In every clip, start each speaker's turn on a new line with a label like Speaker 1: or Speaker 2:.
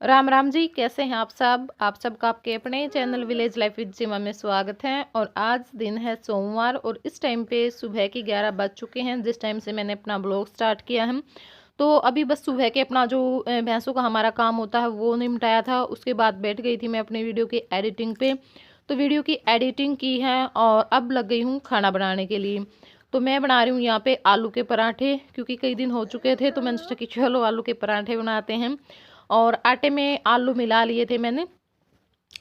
Speaker 1: राम राम जी, कैसे हैं आप सबका आपके अपने चैनल विलेज लाइफ विद सीमा में स्वागत है। और आज दिन है सोमवार और इस टाइम पे सुबह के 11 बज चुके हैं जिस टाइम से मैंने अपना ब्लॉग स्टार्ट किया है। तो अभी बस सुबह के अपना जो भैंसों का हमारा काम होता है वो निपटाया था। उसके बाद बैठ गई थी मैं अपनी वीडियो की एडिटिंग पे। तो वीडियो की एडिटिंग की है और अब लग गई हूँ खाना बनाने के लिए। तो मैं बना रही हूँ यहाँ पे आलू के पराठे, क्योंकि कई दिन हो चुके थे तो मैंने सोचा कि चलो आलू के पराठे बनाते हैं। और आटे में आलू मिला लिए थे मैंने,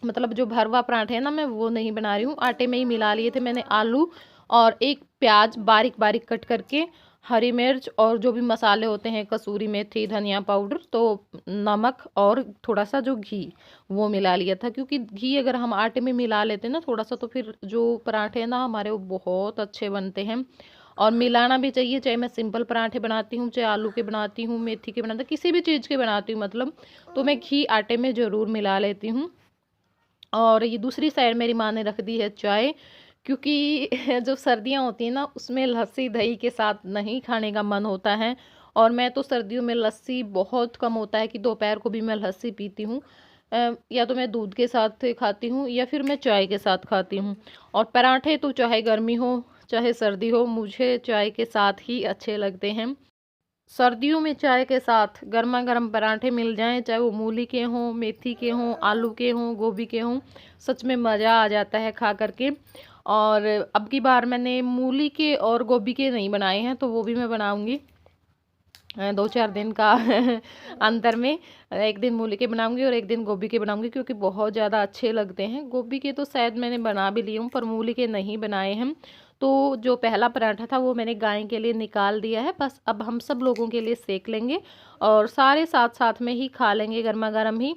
Speaker 1: मतलब जो भरवा पराठे है ना, मैं वो नहीं बना रही हूँ, आटे में ही मिला लिए थे मैंने आलू। और एक प्याज बारीक बारीक कट करके, हरी मिर्च और जो भी मसाले होते हैं, कसूरी मेथी, धनिया पाउडर, तो नमक और थोड़ा सा जो घी, वो मिला लिया था। क्योंकि घी अगर हम आटे में मिला लेते हैं ना थोड़ा सा, तो फिर जो पराठे हैं ना हमारे वो बहुत अच्छे बनते हैं। और मिलाना भी चाहिए, चाहे मैं सिंपल पराठे बनाती हूँ, चाहे आलू के बनाती हूँ, मेथी के बनाती हूँ, किसी भी चीज़ के बनाती हूँ मतलब, तो मैं घी आटे में ज़रूर मिला लेती हूँ। और ये दूसरी साइड मेरी माँ ने रख दी है चाय, क्योंकि जो सर्दियाँ होती हैं ना उसमें लस्सी दही के साथ नहीं खाने का मन होता है। और मैं तो सर्दियों में लस्सी बहुत कम होता है कि दोपहर को भी मैं लस्सी पीती हूँ। या तो मैं दूध के साथ खाती हूँ या फिर मैं चाय के साथ खाती हूँ। और पराठे तो चाहे गर्मी हो चाहे सर्दी हो, मुझे चाय के साथ ही अच्छे लगते हैं। सर्दियों में चाय के साथ गर्मा गर्म पराठे मिल जाएं, चाहे वो मूली के हों, मेथी के हों, आलू के हों, गोभी के हों, सच में मज़ा आ जाता है खा करके। और अब की बार मैंने मूली के और गोभी के नहीं बनाए हैं, तो वो भी मैं बनाऊंगी 2-4 दिन का अंतर में। एक दिन मूली के बनाऊंगी और एक दिन गोभी के बनाऊंगी, क्योंकि बहुत ज़्यादा अच्छे लगते हैं। गोभी के तो शायद मैंने बना भी लिए हूँ, पर मूली के नहीं बनाए हैं। तो जो पहला पराठा था वो मैंने गाय के लिए निकाल दिया है, बस अब हम सब लोगों के लिए सेक लेंगे और सारे साथ साथ में ही खा लेंगे गर्मा गर्म ही।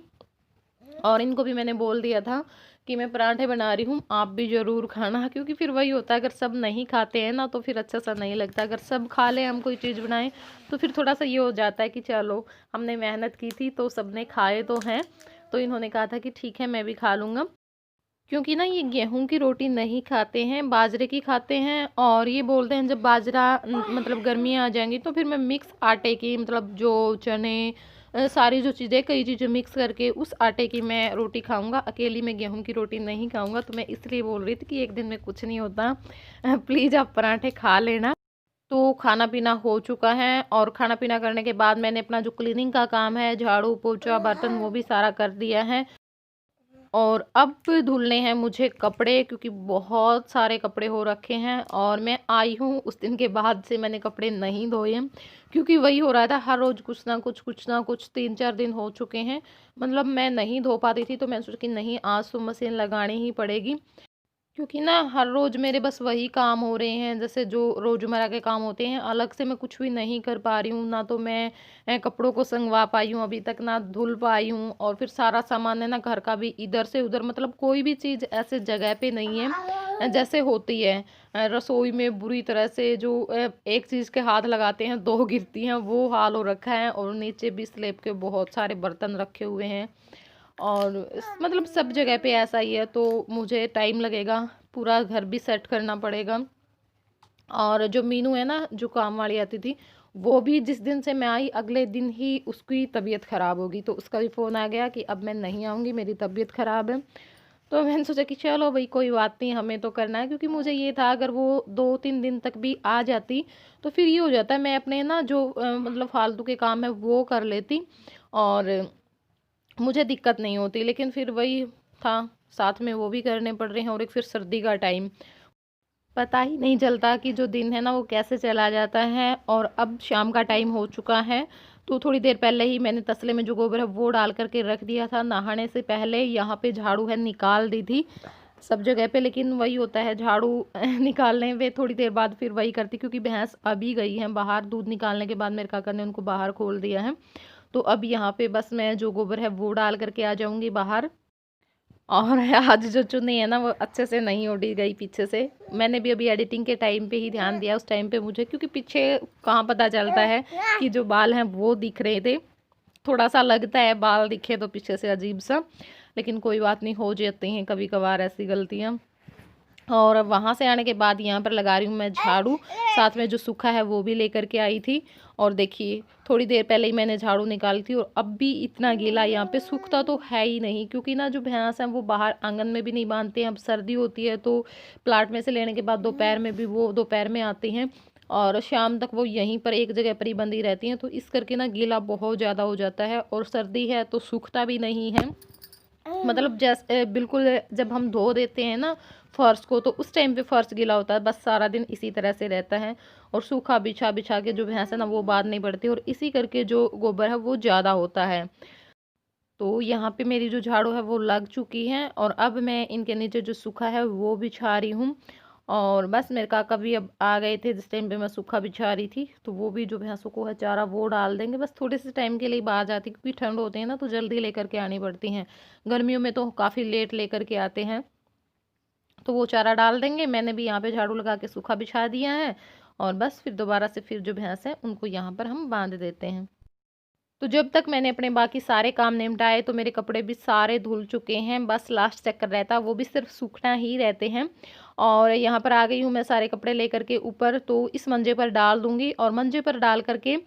Speaker 1: और इनको भी मैंने बोल दिया था कि मैं पराठे बना रही हूँ, आप भी ज़रूर खाना, क्योंकि फिर वही होता है, अगर सब नहीं खाते हैं ना तो फिर अच्छा सा नहीं लगता। अगर सब खा लें, हम कोई चीज़ बनाएं, तो फिर थोड़ा सा ये हो जाता है कि चलो हमने मेहनत की थी तो सबने खाए तो हैं। तो इन्होंने कहा था कि ठीक है मैं भी खा लूँगा, क्योंकि ना ये गेहूं की रोटी नहीं खाते हैं, बाजरे की खाते हैं। और ये बोलते हैं जब बाजरा मतलब गर्मियाँ आ जाएंगी तो फिर मैं मिक्स आटे की, मतलब जो चने, सारी जो चीज़ें, कई चीज़ें मिक्स करके उस आटे की मैं रोटी खाऊंगा। अकेली मैं गेहूं की रोटी नहीं खाऊंगा। तो मैं इसलिए बोल रही थी कि एक दिन में कुछ नहीं होता, प्लीज़ आप पराठे खा लेना। तो खाना पीना हो चुका है और खाना पीना करने के बाद मैंने अपना जो क्लीनिंग का काम है, झाड़ू पोछा बर्तन, वो भी सारा कर दिया है। और अब धुलने हैं मुझे कपड़े, क्योंकि बहुत सारे कपड़े हो रखे हैं। और मैं आई हूँ उस दिन के बाद से मैंने कपड़े नहीं धोए हैं, क्योंकि वही हो रहा था हर रोज़ कुछ ना कुछ कुछ ना कुछ, 3-4 दिन हो चुके हैं, मतलब मैं नहीं धो पाती थी। तो मैं सोची कि नहीं, आज तो मशीन लगानी ही पड़ेगी, क्योंकि ना हर रोज़ मेरे बस वही काम हो रहे हैं, जैसे जो रोज़मर्रा के काम होते हैं, अलग से मैं कुछ भी नहीं कर पा रही हूँ। ना तो मैं कपड़ों को संगवा पाई हूँ अभी तक, ना धुल पाई हूँ। और फिर सारा सामान है ना घर का भी इधर से उधर, मतलब कोई भी चीज़ ऐसे जगह पे नहीं है जैसे होती है। रसोई में बुरी तरह से जो एक चीज़ के हाथ लगाते हैं दो गिरती हैं, वो हाल हो रखा है। और नीचे भी स्लैब के बहुत सारे बर्तन रखे हुए हैं। और मतलब सब जगह पे ऐसा ही है, तो मुझे टाइम लगेगा, पूरा घर भी सेट करना पड़ेगा। और जो मीनू है ना, जो काम वाली आती थी, वो भी जिस दिन से मैं आई अगले दिन ही उसकी तबीयत ख़राब होगी, तो उसका भी फ़ोन आ गया कि अब मैं नहीं आऊँगी, मेरी तबीयत ख़राब है। तो मैंने सोचा कि चलो भाई कोई बात नहीं, हमें तो करना है। क्योंकि मुझे ये था अगर वो 2-3 दिन तक भी आ जाती तो फिर ये हो जाता है, मैं अपने ना जो मतलब फालतू के काम है वो कर लेती और मुझे दिक्कत नहीं होती। लेकिन फिर वही था, साथ में वो भी करने पड़ रहे हैं। और एक फिर सर्दी का टाइम, पता ही नहीं चलता कि जो दिन है ना वो कैसे चला जाता है। और अब शाम का टाइम हो चुका है, तो थोड़ी देर पहले ही मैंने तसले में जो गोबर है वो डाल करके रख दिया था। नहाने से पहले यहाँ पे झाड़ू है निकाल दी थी सब जगह पे, लेकिन वही होता है झाड़ू निकालने में थोड़ी देर बाद फिर वही करती, क्योंकि भैंस अभी गई है बाहर, दूध निकालने के बाद मेरे काका ने उनको बाहर खोल दिया है। तो अब यहाँ पे बस मैं जो गोबर है वो डाल करके आ जाऊंगी बाहर। और आज जो चुन्नी है ना वो अच्छे से नहीं उड़ी गई पीछे से। मैंने भी अभी एडिटिंग के टाइम पे ही ध्यान दिया, उस टाइम पे मुझे, क्योंकि पीछे कहाँ पता चलता है कि जो बाल हैं वो दिख रहे थे। थोड़ा सा लगता है बाल दिखे तो पीछे से अजीब सा, लेकिन कोई बात नहीं, हो जाती हैं कभी कभार ऐसी गलतियाँ। और वहाँ से आने के बाद यहाँ पर लगा रही हूँ मैं झाड़ू, साथ में जो सूखा है वो भी लेकर के आई थी। और देखिए थोड़ी देर पहले ही मैंने झाड़ू निकाली थी और अब भी इतना गीला, यहाँ पे सूखता तो है ही नहीं, क्योंकि ना जो भैंस हैं वो बाहर आंगन में भी नहीं बांधते हैं। अब सर्दी होती है तो प्लाट में से लेने के बाद दोपहर में भी वो दोपहर में आती हैं और शाम तक वो यहीं पर एक जगह पर ही बंधी रहती हैं, तो इस करके ना गीला बहुत ज़्यादा हो जाता है। और सर्दी है तो सूखता भी नहीं है, मतलब जैसे बिल्कुल जब हम धो देते हैं ना फर्श को, तो उस टाइम पे फर्श गीला होता है, बस सारा दिन इसी तरह से रहता है। और सूखा बिछा बिछा के जो भैंस है ना वो बात नहीं पड़ती, और इसी करके जो गोबर है वो ज़्यादा होता है। तो यहाँ पे मेरी जो झाड़ू है वो लग चुकी है और अब मैं इनके नीचे जो सूखा है वो बिछा रही हूँ। और बस मेरे काका भी अब आ गए थे जिस टाइम पे मैं सूखा बिछा रही थी, तो वो भी जो भैंसों को है चारा वो डाल देंगे। बस थोड़े से टाइम के लिए बाहर जाती, क्योंकि ठंड होती है ना तो जल्दी लेकर के आनी पड़ती हैं। गर्मियों में तो काफ़ी लेट लेकर के आते हैं, तो वो चारा डाल देंगे। मैंने भी यहाँ पे झाड़ू लगा के सूखा बिछा दिया है और बस फिर दोबारा से फिर जो भैंस है उनको यहाँ पर हम बांध देते हैं। तो जब तक मैंने अपने बाकी सारे काम निपटाए तो मेरे कपड़े भी सारे धुल चुके हैं, बस लास्ट चक्कर रहता वो भी सिर्फ सूखना ही रहते हैं। और यहाँ पर आ गई हूँ मैं सारे कपड़े लेकर के ऊपर, तो इस मंजे पर डाल दूँगी और मंजे पर डाल करके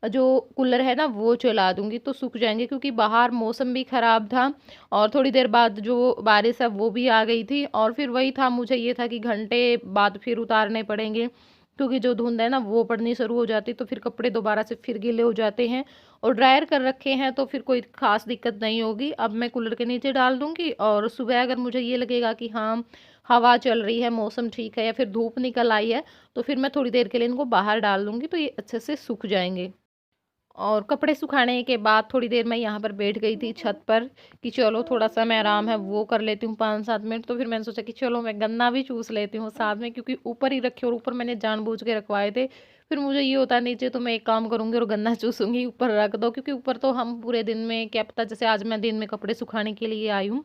Speaker 1: जो कूलर है ना वो चला दूँगी तो सूख जाएंगे, क्योंकि बाहर मौसम भी ख़राब था और थोड़ी देर बाद जो बारिश है वो भी आ गई थी। और फिर वही था, मुझे ये था कि घंटे बाद फिर उतारने पड़ेंगे, क्योंकि जो धुंध है ना वो पड़नी शुरू हो जाती, तो फिर कपड़े दोबारा से फिर गीले हो जाते हैं। और ड्रायर कर रखे हैं तो फिर कोई ख़ास दिक्कत नहीं होगी। अब मैं कूलर के नीचे डाल दूँगी और सुबह अगर मुझे ये लगेगा कि हाँ हवा चल रही है, मौसम ठीक है या फिर धूप निकल आई है, तो फिर मैं थोड़ी देर के लिए इनको बाहर डाल दूँगी, तो ये अच्छे से सूख जाएंगे। और कपड़े सुखाने के बाद थोड़ी देर मैं यहाँ पर बैठ गई थी छत पर, कि चलो थोड़ा सा मैं आराम है वो कर लेती हूँ 5-7 मिनट। तो फिर मैंने सोचा कि चलो मैं गन्ना भी चूस लेती हूँ साथ में, क्योंकि ऊपर ही रखे और ऊपर मैंने जानबूझ के रखवाए थे। फिर मुझे ये होता है नीचे तो मैं एक काम करूँगी और गन्ना चूसूंगी, ऊपर रख दो, क्योंकि ऊपर तो हम पूरे दिन में क्या पता, जैसे आज मैं दिन में कपड़े सुखाने के लिए आई हूँ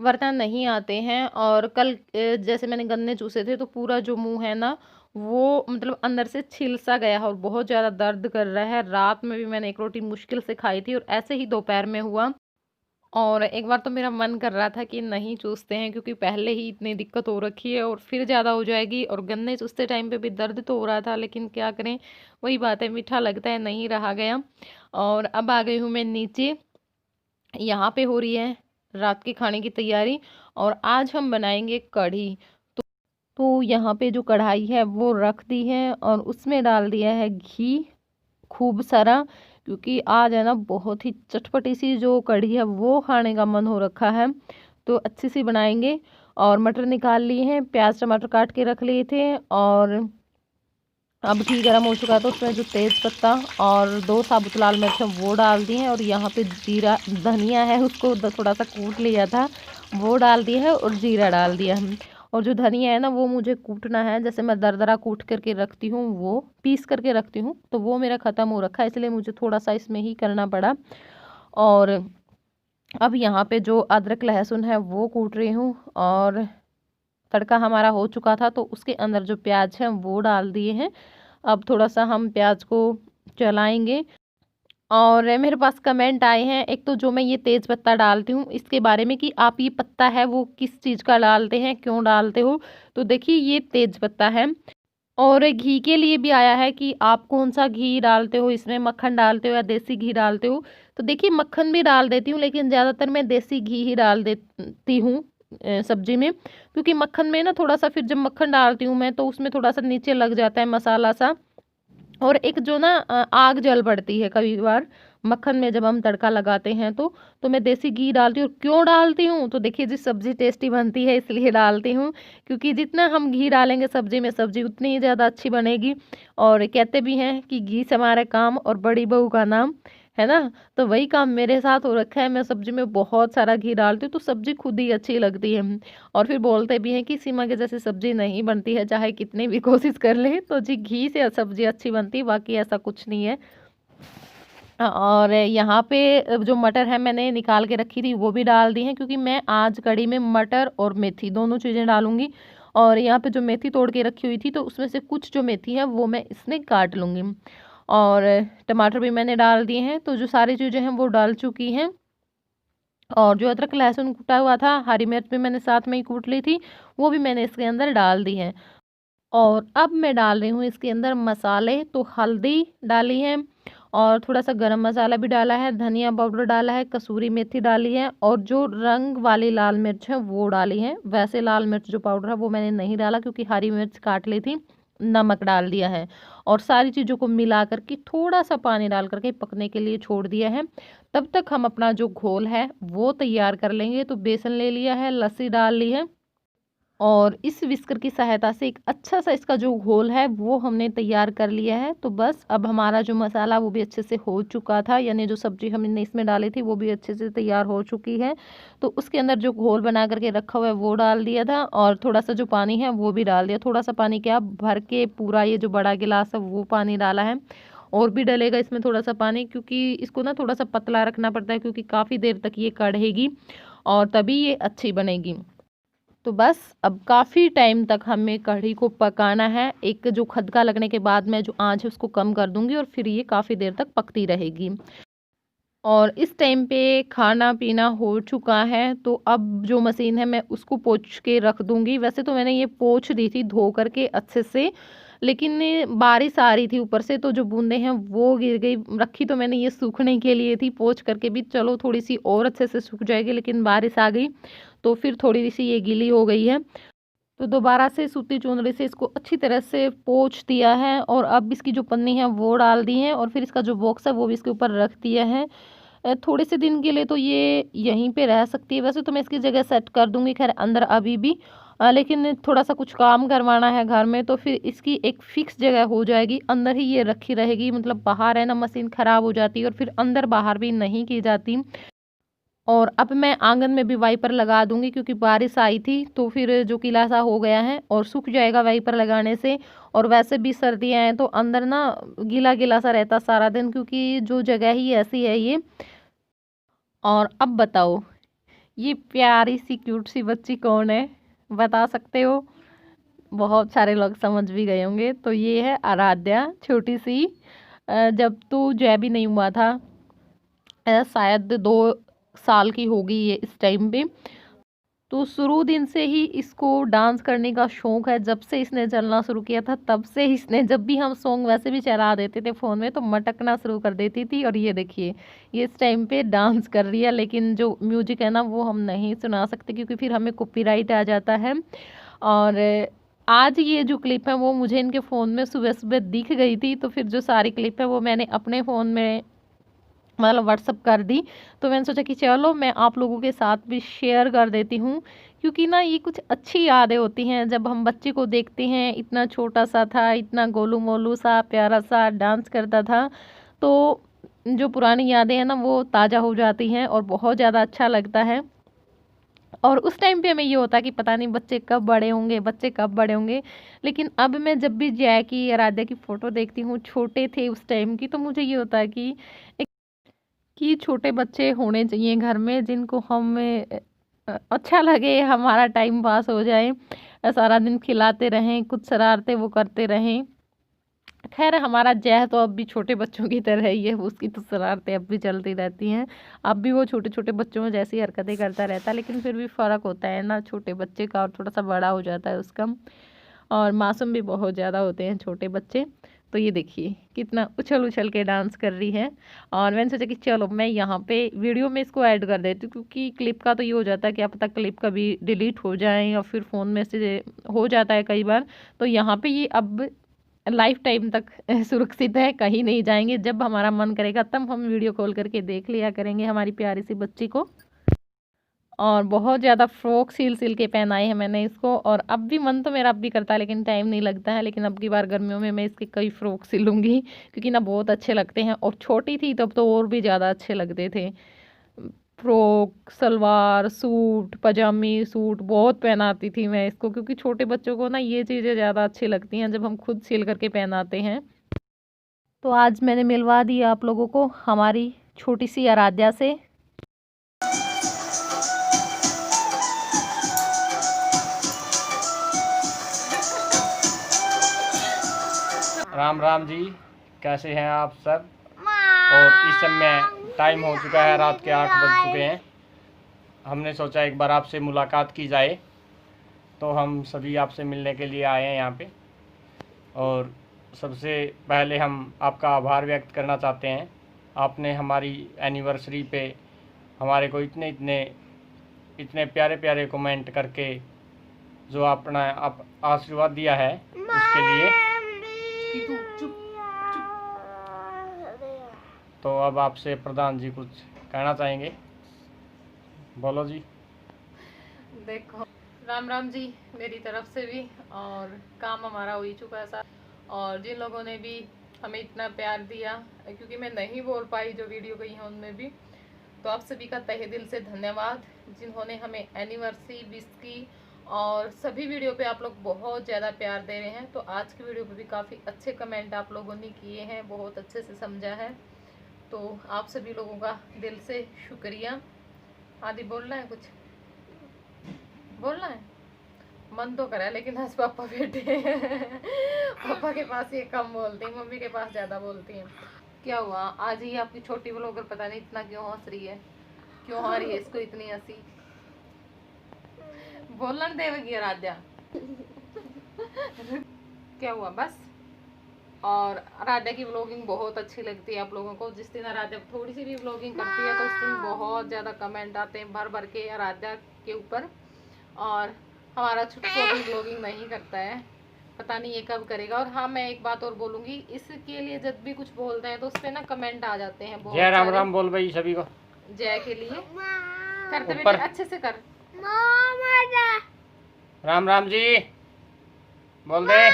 Speaker 1: वरना नहीं आते हैं। और कल जैसे मैंने गन्ने चूसे थे तो पूरा जो मुंह है ना वो मतलब अंदर से छिल सा गया है और बहुत ज़्यादा दर्द कर रहा है। रात में भी मैंने एक रोटी मुश्किल से खाई थी और ऐसे ही दोपहर में हुआ। और एक बार तो मेरा मन कर रहा था कि नहीं चूसते हैं, क्योंकि पहले ही इतनी दिक्कत हो रखी है और फिर ज़्यादा हो जाएगी। और गन्ने चूसते टाइम पे भी दर्द तो हो रहा था, लेकिन क्या करें, वही बात है, मीठा लगता है, नहीं रहा गया। और अब आ गई हूँ मैं नीचे, यहाँ पे हो रही है रात के खाने की तैयारी और आज हम बनाएंगे कढ़ी। तो यहाँ पे जो कढ़ाई है वो रख दी है और उसमें डाल दिया है घी खूब सारा, क्योंकि आज है ना बहुत ही चटपटी सी जो कढ़ी है वो खाने का मन हो रखा है, तो अच्छी सी बनाएंगे। और मटर निकाल लिए हैं, प्याज टमाटर काट के रख लिए थे। और अब घी गर्म हो चुका है तो उसमें जो तेज़ पत्ता और 2 साबुत लाल मिर्च वो डाल दिए हैं। और यहाँ पे जीरा धनिया है उसको थोड़ा सा कूट लिया था वो डाल दिया है और जीरा डाल दिया है। और जो धनिया है ना वो मुझे कूटना है, जैसे मैं दरदरा कूट करके रखती हूँ वो पीस करके रखती हूँ, तो वो मेरा ख़त्म हो रखा है, इसलिए मुझे थोड़ा सा इसमें ही करना पड़ा। और अब यहाँ पे जो अदरक लहसुन है वो कूट रही हूँ। और तड़का हमारा हो चुका था तो उसके अंदर जो प्याज है वो डाल दिए हैं। अब थोड़ा सा हम प्याज को चलाएंगे। और मेरे पास कमेंट आए हैं, एक तो जो मैं ये तेज़ पत्ता डालती हूँ इसके बारे में, कि आप ये पत्ता है वो किस चीज़ का डालते हैं, क्यों डालते हो। तो देखिए ये तेज़ पत्ता है। और घी के लिए भी आया है कि आप कौन सा घी डालते हो, इसमें मक्खन डालते हो या देसी घी डालते हो। तो देखिए मक्खन भी डाल देती हूँ, लेकिन ज़्यादातर मैं देसी घी ही डाल देती हूँ सब्जी में, क्योंकि मक्खन में ना थोड़ा सा फिर जब मक्खन डालती हूँ मैं तो उसमें थोड़ा सा नीचे लग जाता है मसाला सा, और एक जो ना आग जल पड़ती है कभी बार मक्खन में जब हम तड़का लगाते हैं तो मैं देसी घी डालती हूँ। क्यों डालती हूँ, तो देखिए जी सब्ज़ी टेस्टी बनती है इसलिए डालती हूँ, क्योंकि जितना हम घी डालेंगे सब्ज़ी में सब्ज़ी उतनी ही ज़्यादा अच्छी बनेगी। और कहते भी हैं कि घी से हमारा काम और बड़ी बहू का नाम, है ना। तो वही काम मेरे साथ हो रखा है, मैं सब्ज़ी में बहुत सारा घी डालती हूँ तो सब्ज़ी खुद ही अच्छी लगती है। और फिर बोलते भी हैं कि सीमा के जैसी सब्ज़ी नहीं बनती है, चाहे कितनी भी कोशिश कर ले, तो जी घी से सब्ज़ी अच्छी बनती है, बाकी ऐसा कुछ नहीं है। और यहाँ पे जो मटर है मैंने निकाल के रखी थी वो भी डाल दी हैं, क्योंकि मैं आज कढ़ी में मटर और मेथी दोनों चीज़ें डालूंगी। और यहाँ पे जो मेथी तोड़ के रखी हुई थी तो उसमें से कुछ जो मेथी है वो मैं इसमें काट लूँगी। और टमाटर भी मैंने डाल दिए हैं, तो जो सारी चीज़ें हैं वो डाल चुकी हैं। और जो अदरक लहसुन कूटा हुआ था, हरी मिर्च भी मैंने साथ में ही कूट ली थी, वो भी मैंने इसके अंदर डाल दी है। और अब मैं डाल रही हूँ इसके अंदर मसाले। तो हल्दी डाली है और थोड़ा-सा गरम मसाला भी डाला है, धनिया पाउडर डाला है, कसूरी मेथी डाली है और जो रंग वाली लाल मिर्च है वो डाली है। वैसे लाल मिर्च जो पाउडर है वो मैंने नहीं डाला क्योंकि हरी मिर्च काट ली थी, नमक डाल दिया है और सारी चीज़ों को मिला कर के थोड़ा-सा पानी डाल कर के पकने के लिए छोड़ दिया है। तब तक हम अपना जो घोल है वो तैयार कर लेंगे। तो बेसन ले लिया है, लस्सी डाल ली है और इस विस्कर की सहायता से एक अच्छा सा इसका जो घोल है वो हमने तैयार कर लिया है। तो बस अब हमारा जो मसाला वो भी अच्छे से हो चुका था, यानी जो सब्जी हमने इसमें डाली थी वो भी अच्छे से तैयार हो चुकी है। तो उसके अंदर जो घोल बना करके रखा हुआ है वो डाल दिया था और थोड़ा सा जो पानी है वो भी डाल दिया। थोड़ा सा पानी क्या, भर के पूरा ये जो बड़ा गिलास है वो पानी डाला है। और भी डलेगा इसमें थोड़ा सा पानी, क्योंकि इसको ना थोड़ा सा पतला रखना पड़ता है क्योंकि काफ़ी देर तक ये कढ़ेगी और तभी ये अच्छी बनेगी। तो बस अब काफ़ी टाइम तक हमें कढ़ी को पकाना है। एक जो खदका लगने के बाद मैं जो आँच है उसको कम कर दूँगी और फिर ये काफ़ी देर तक पकती रहेगी। और इस टाइम पे खाना पीना हो चुका है, तो अब जो मशीन है मैं उसको पोंछ के रख दूँगी। वैसे तो मैंने ये पोंछ दी थी धो कर के अच्छे से, लेकिन बारिश आ रही थी ऊपर से तो जो बूँदें हैं वो गिर गई। रखी तो मैंने ये सूखने के लिए थी, पोंछ करके भी चलो थोड़ी-सी और अच्छे से सूख जाएगी, लेकिन बारिश आ गई तो फिर थोड़ी-सी ये गीली हो गई है। तो दोबारा से सूती चुनरी से इसको अच्छी तरह से पोंछ दिया है और अब इसकी जो पन्नी है वो डाल दी है और फिर इसका जो बॉक्स है वो भी इसके ऊपर रख दिया है। थोड़े से दिन के लिए तो ये यहीं पे रह सकती है। वैसे तो मैं इसकी जगह सेट कर दूँगी खैर अंदर अभी भी, लेकिन थोड़ा-सा कुछ काम करवाना है घर में तो फिर इसकी एक फ़िक्स जगह हो जाएगी। अंदर ही ये रखी रहेगी, मतलब बाहर है ना मशीन ख़राब हो जाती है और फिर अंदर-बाहर भी नहीं की जाती। और अब मैं आंगन में भी वाइपर लगा दूँगी क्योंकि बारिश आई थी तो फिर जो गीला सा हो गया है और सूख जाएगा वाइपर लगाने से। और वैसे भी सर्दियाँ हैं तो अंदर ना गीला-गीला सा रहता सारा दिन, क्योंकि जो जगह ही ऐसी है ये। और अब बताओ, ये प्यारी सी क्यूट सी बच्ची कौन है? बता सकते हो? बहुत सारे लोग समझ भी गए होंगे। तो ये है आराध्या, छोटी सी। जब तो जय भी नहीं हुआ था, शायद 2 साल की होगी ये इस टाइम पे। तो शुरू दिन से ही इसको डांस करने का शौक है। जब से इसने चलना शुरू किया था तब से इसने, जब भी हम सॉन्ग वैसे भी चला देते थे फ़ोन में तो मटकना शुरू कर देती थी। और ये देखिए, ये इस टाइम पे डांस कर रही है, लेकिन जो म्यूजिक है ना वो हम नहीं सुना सकते क्योंकि फिर हमें कॉपीराइट आ जाता है। और आज ये जो क्लिप है वो मुझे इनके फ़ोन में सुबह-सुबह दिख गई थी, तो फिर जो सारी क्लिप है वो मैंने अपने फ़ोन में मतलब व्हाट्सअप कर दी। तो मैंने सोचा कि चलो मैं आप लोगों के साथ भी शेयर कर देती हूँ, क्योंकि ना ये कुछ अच्छी यादें होती हैं जब हम बच्चे को देखते हैं, इतना छोटा-सा था, इतना गोलू-मोलू सा, प्यारा-सा डांस करता था। तो जो पुरानी यादें हैं ना वो ताज़ा हो जाती हैं और बहुत ज़्यादा अच्छा लगता है। और उस टाइम पे हमें ये होता कि पता नहीं बच्चे कब बड़े होंगे, बच्चे कब बड़े होंगे। लेकिन अब मैं जब भी जय की, आराध्या की फ़ोटो देखती हूँ, छोटे थे उस टाइम की, तो मुझे ये होता है कि छोटे बच्चे होने चाहिए घर में जिनको हम अच्छा लगे, हमारा टाइम पास हो जाए, सारा दिन खिलाते रहें, कुछ शरारतें वो करते रहें। खैर हमारा जय तो अब भी छोटे बच्चों की तरह ही है, उसकी तो शरारतें अब भी चलती रहती हैं। अब भी वो छोटे-छोटे बच्चों में जैसी हरकतें करता रहता है, लेकिन फिर भी फ़र्क होता है ना छोटे बच्चे का और थोड़ा-सा बड़ा हो जाता है उसका। और मासूम भी बहुत ज़्यादा होते हैं छोटे बच्चे। तो ये देखिए कितना उछल-उछल के डांस कर रही है। और मैंने सोचा कि चलो मैं यहाँ पे वीडियो में इसको ऐड कर देती हूँ, क्योंकि क्लिप का तो ये हो जाता है क्या पता क्लिप कभी डिलीट हो जाए या फिर फ़ोन में से हो जाता है कई बार। तो यहाँ पे ये अब लाइफ टाइम तक सुरक्षित है, कहीं नहीं जाएँगे। जब हमारा मन करेगा तब हम वीडियो कॉल करके देख लिया करेंगे हमारी प्यारी सी बच्ची को। और बहुत ज़्यादा फ्रॉक सिल-सिल के पहनाए हैं मैंने इसको, और अब भी मन तो मेरा अब भी करता है लेकिन टाइम नहीं लगता है। लेकिन अब की बार गर्मियों में मैं इसके कई फ्रॉक सिलूँगी क्योंकि ना बहुत अच्छे लगते हैं, और छोटी थी तब तो और भी ज़्यादा अच्छे लगते थे। फ्रॉक, सलवार, सूट, पजामी सूट बहुत पहनाती थी मैं इसको, क्योंकि छोटे बच्चों को ना ये चीज़ें ज़्यादा अच्छी लगती हैं जब हम खुद सिल करके पहनाते हैं। तो आज मैंने मिलवा दी आप लोगों को हमारी छोटी सी आराध्या से।
Speaker 2: राम राम जी, कैसे हैं आप सब। और इस समय टाइम हो चुका है रात के 8 बज चुके हैं। हमने सोचा एक बार आपसे मुलाकात की जाए, तो हम सभी आपसे मिलने के लिए आए हैं यहाँ पे। और सबसे पहले हम आपका आभार व्यक्त करना चाहते हैं, आपने हमारी एनिवर्सरी पे हमारे को इतने प्यारे प्यारे कमेंट करके जो अपना आप आशीर्वाद दिया है, उसके लिए। तो अब आपसे प्रधान जी कुछ कहना चाहेंगे, बोलो जी।
Speaker 1: देखो, राम राम जी मेरी तरफ से भी। और काम हमारा हो ही चुका है सारा। और जिन लोगों ने भी हमें इतना प्यार दिया, क्योंकि मैं नहीं बोल पाई जो वीडियो गई है उनमें भी, तो आप सभी का तहे दिल से धन्यवाद जिन्होंने हमें एनिवर्सरी विश की। और सभी वीडियो पे आप लोग बहुत ज़्यादा प्यार दे रहे हैं। तो आज की वीडियो पे भी काफ़ी अच्छे कमेंट आप लोगों ने किए हैं, बहुत अच्छे से समझा है। तो आप सभी लोगों का दिल से शुक्रिया। आदि बोलना है, कुछ बोलना है? मन तो करा है, लेकिन आज पापा बैठे हैं। पापा के पास ये कम बोलती हैं, मम्मी के पास ज़्यादा बोलती हैं। क्या हुआ आज ही आपकी छोटी ब्लॉगर पता नहीं इतना क्यों हंस रही है, क्यों आ रही है इसको इतनी हंसी? बोलन देवगी आराध्या। क्या हुआ बस? और आराध्या की व्लॉगिंग बहुत अच्छी लगती है आप लोगों को। जिस दिन आराध्या थोड़ी सी भी व्लॉगिंग करती है तो उस दिन बहुत ज़्यादा कमेंट आते हैं भर भर के आराध्या के ऊपर। और हमारा छुट्टू अभी व्लॉगिंग नहीं करता है, पता नहीं ये कब करेगा। और हाँ, मैं एक बात और बोलूँगी, इसके लिए जब भी कुछ बोलते हैं तो उस पर ना कमेंट आ जाते हैं बहुत।
Speaker 2: जय राम राम बोल भाई सभी को।
Speaker 1: जय के लिए करते बेटे, अच्छे से कर।
Speaker 2: राम राम जी बोल दे।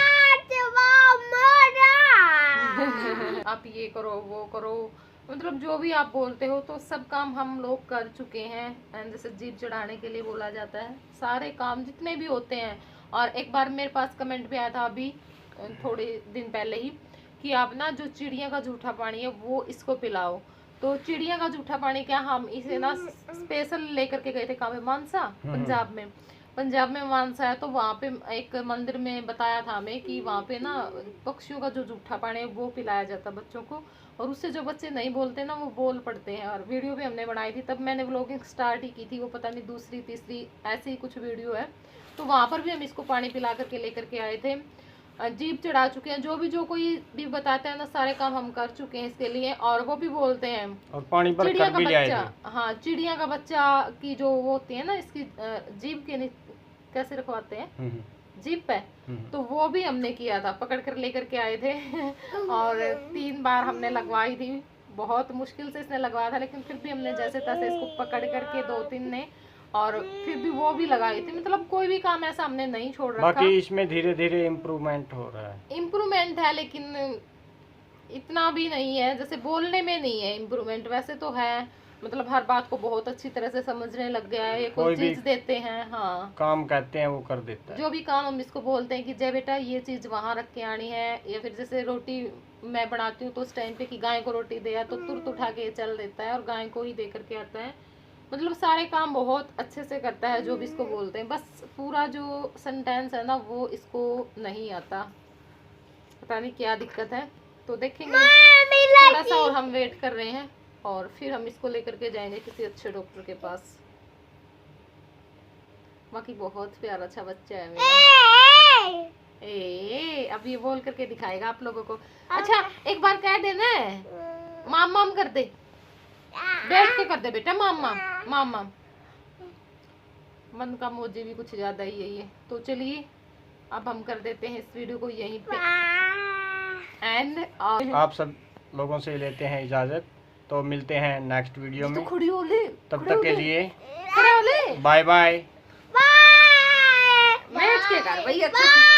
Speaker 1: आप ये करो वो करो, मतलब जो भी आप बोलते हो तो सब काम हम लोग कर चुके हैं। एंड जैसे जीप चढ़ाने के लिए बोला जाता है, सारे काम जितने भी होते हैं। और एक बार मेरे पास कमेंट भी आया था अभी थोड़े दिन पहले ही कि आप ना जो चिड़िया का जूठा पानी है वो इसको पिलाओ। तो चिड़िया का जूठा पानी क्या, हम इसे ना स्पेशल लेकर के गए थे कहाँ पे, मानसा पंजाब में मानसा है। तो वहाँ पे एक मंदिर में बताया था हमें कि वहाँ पे ना पक्षियों का जो जूठा पानी है वो पिलाया जाता है बच्चों को। और उससे जो बच्चे नहीं बोलते ना वो बोल पड़ते हैं। और वीडियो भी हमने बनाई थी, तब मैंने व्लॉगिंग स्टार्ट ही की थी, वो पता नहीं दूसरी तीसरी ऐसी ही कुछ वीडियो है। तो वहाँ पर भी हम इसको पानी पिला करके लेकर के आए थे। जीप चढ़ा चुके हैं, जो कोई भी बताता है ना सारे काम हम कर चुके हैं इसके लिए। और वो भी बोलते हैं
Speaker 2: और पानी पर
Speaker 1: चिड़िया
Speaker 2: भी
Speaker 1: का बच्चा, हाँ चिड़िया का बच्चा की जो वो होती है ना इसकी जीप के कैसे रखवाते हैं जीप पे, तो वो भी हमने किया था, पकड़ कर लेकर के आए थे। और 3 बार हमने लगवाई थी, बहुत मुश्किल से इसने लगवाया था, लेकिन फिर भी हमने जैसे तैसे इसको पकड़ करके 2-3 ने, और फिर भी वो भी लगाई थी। मतलब कोई भी काम ऐसा हमने नहीं छोड़ रखा।
Speaker 2: बाकी इसमें धीरे धीरे इम्प्रूवमेंट हो रहा है।
Speaker 1: इम्प्रूवमेंट है, लेकिन इतना भी नहीं है, जैसे बोलने में नहीं है इम्प्रूवमेंट, वैसे तो है। मतलब हर बात को बहुत अच्छी तरह से समझने लग गया है। कोई चीज देते हैं, हाँ
Speaker 2: काम कहते हैं वो कर देता है।
Speaker 1: जो भी काम हम इसको बोलते हैं कि जय बेटा ये चीज वहां रख के आनी है, या फिर जैसे रोटी मैं बनाती हूँ तो उस टाइम पे कि गाय को रोटी दे, तो तुरंत उठा के चल देता है और गाय को ही दे करके आता है। मतलब सारे काम बहुत अच्छे से करता है जो भी इसको बोलते हैं। बस पूरा जो सेंटेंस है ना वो इसको नहीं आता, पता नहीं क्या दिक्कत है। तो देखेंगे, थोड़ा सा और हम वेट कर रहे हैं और फिर हम इसको लेकर के जाएंगे किसी अच्छे डॉक्टर के पास। बाकी बहुत प्यारा अच्छा बच्चा है मेरा। अब ये बोल करके दिखाएगा आप लोगों को। अच्छा एक बार कह देना, माम माम कर दे, बैठ के कर दे बेटा, माम माम माम माम। मन का मोजी भी कुछ ज्यादा ही है ये। तो चलिए अब हम कर देते हैं इस वीडियो को यहीं पे एंड।
Speaker 2: आप सब लोगों से लेते हैं इजाजत, तो मिलते हैं नेक्स्ट वीडियो में। तब तक के लिए
Speaker 1: बाय बाय।
Speaker 2: बाय।
Speaker 1: बैठ के कर भैया अच्छे से।